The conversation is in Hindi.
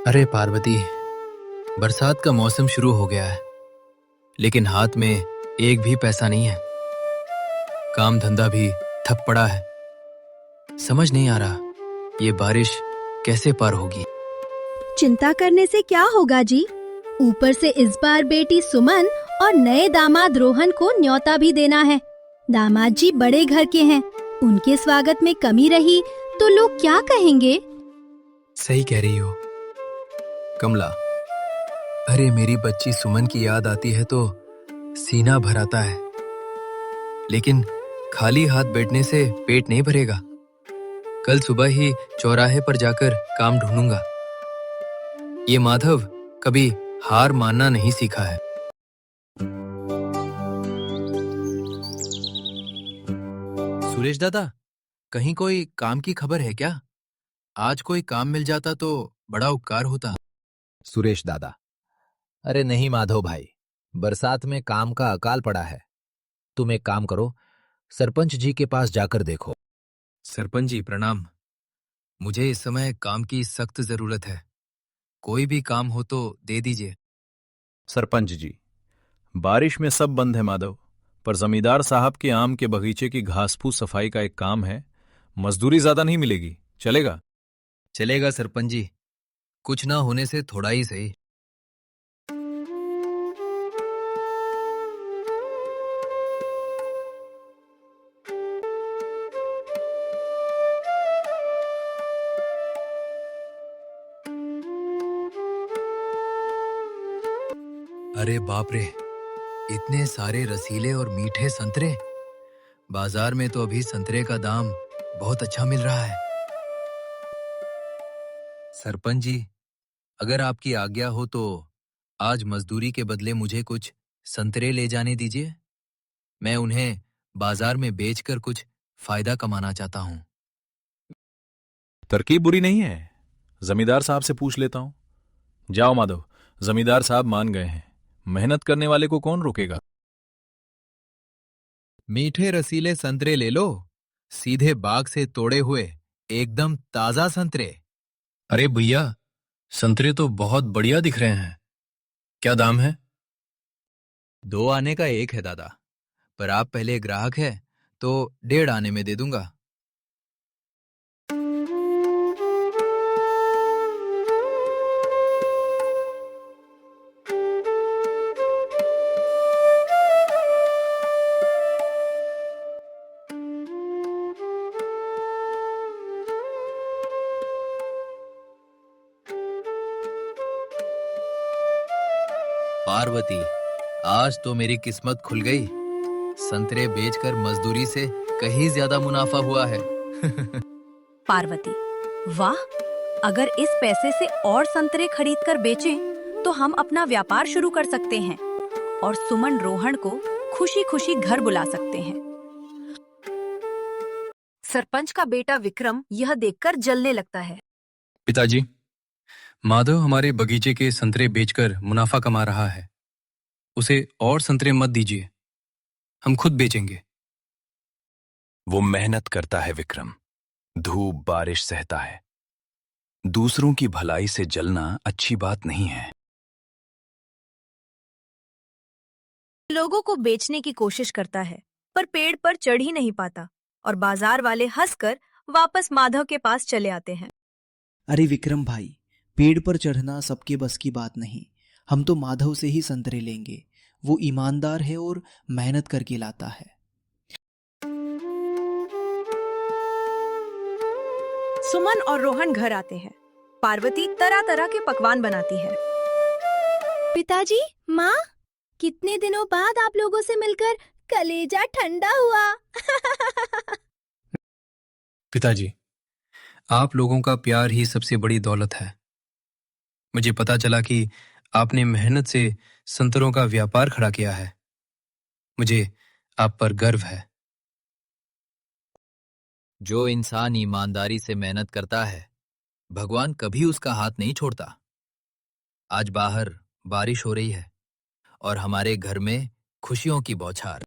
अरे पार्वती, बरसात का मौसम शुरू हो गया है, लेकिन हाथ में एक भी पैसा नहीं है। काम धंधा भी ठप पड़ा है। समझ नहीं आ रहा ये बारिश कैसे पार होगी। चिंता करने से क्या होगा जी। ऊपर से इस बार बेटी सुमन और नए दामाद रोहन को न्योता भी देना है। दामाद जी बड़े घर के हैं, उनके स्वागत में कमी रही तो लोग क्या कहेंगे। सही कह रही हो कमला। अरे मेरी बच्ची सुमन की याद आती है तो सीना भर आता है, लेकिन खाली हाथ बैठने से पेट नहीं भरेगा। कल सुबह ही चौराहे पर जाकर काम ढूंढूंगा। ये माधव कभी हार मानना नहीं सीखा है। सुरेश दादा, कहीं कोई काम की खबर है क्या? आज कोई काम मिल जाता तो बड़ा उपकार होता। सुरेश दादा, अरे नहीं माधव भाई, बरसात में काम का अकाल पड़ा है। तुम एक काम करो, सरपंच जी के पास जाकर देखो। सरपंच जी प्रणाम। मुझे इस समय काम की सख्त जरूरत है। कोई भी काम हो तो दे दीजिए। सरपंच जी, बारिश में सब बंद है माधव, पर जमींदार साहब के आम के बगीचे की घास फूस सफाई का एक काम है। मजदूरी ज्यादा नहीं मिलेगी, चलेगा? चलेगा सरपंच जी, कुछ ना होने से थोड़ा ही सही। अरे बाप रे, इतने सारे रसीले और मीठे संतरे। बाजार में तो अभी संतरे का दाम बहुत अच्छा मिल रहा है। सरपंच जी, अगर आपकी आज्ञा हो तो आज मजदूरी के बदले मुझे कुछ संतरे ले जाने दीजिए। मैं उन्हें बाजार में बेचकर कुछ फायदा कमाना चाहता हूँ। तरकीब बुरी नहीं है, जमींदार साहब से पूछ लेता हूं। जाओ माधव, जमींदार साहब मान गए हैं, मेहनत करने वाले को कौन रोकेगा। मीठे रसीले संतरे ले लो, सीधे बाग से तोड़े हुए, एकदम ताजा संतरे। अरे भैया, संतरे तो बहुत बढ़िया दिख रहे हैं। क्या दाम है? 2 आने का 1 है दादा, पर आप पहले ग्राहक है तो 1.5 आने में दे दूंगा। पार्वती, आज तो मेरी किस्मत खुल गई। संतरे बेचकर मजदूरी से कहीं ज्यादा मुनाफा हुआ है। पार्वती, वाह, अगर इस पैसे से और संतरे खरीद कर बेचें तो हम अपना व्यापार शुरू कर सकते हैं और सुमन रोहन को खुशी खुशी घर बुला सकते हैं। सरपंच का बेटा विक्रम यह देखकर जलने लगता है। पिताजी, माधव हमारे बगीचे के संतरे बेचकर मुनाफा कमा रहा है। उसे और संतरे मत दीजिए, हम खुद बेचेंगे। वो मेहनत करता है विक्रम, धूप बारिश सहता है। दूसरों की भलाई से जलना अच्छी बात नहीं है। लोगों को बेचने की कोशिश करता है, पर पेड़ पर चढ़ ही नहीं पाता और बाजार वाले हंसकर वापस माधव के पास चले आते हैं। अरे विक्रम भाई, पेड़ पर चढ़ना सबके बस की बात नहीं। हम तो माधव से ही संतरे लेंगे। वो ईमानदार है और मेहनत करके लाता है। सुमन और रोहन घर आते हैं। पार्वती तरह तरह के पकवान बनाती है। पिताजी, माँ, कितने दिनों बाद आप लोगों से मिलकर कलेजा ठंडा हुआ। पिताजी, आप लोगों का प्यार ही सबसे बड़ी दौलत है। मुझे पता चला कि आपने मेहनत से संतरों का व्यापार खड़ा किया है। मुझे आप पर गर्व है। जो इंसान ईमानदारी से मेहनत करता है, भगवान कभी उसका हाथ नहीं छोड़ता। आज बाहर बारिश हो रही है और हमारे घर में खुशियों की बौछार।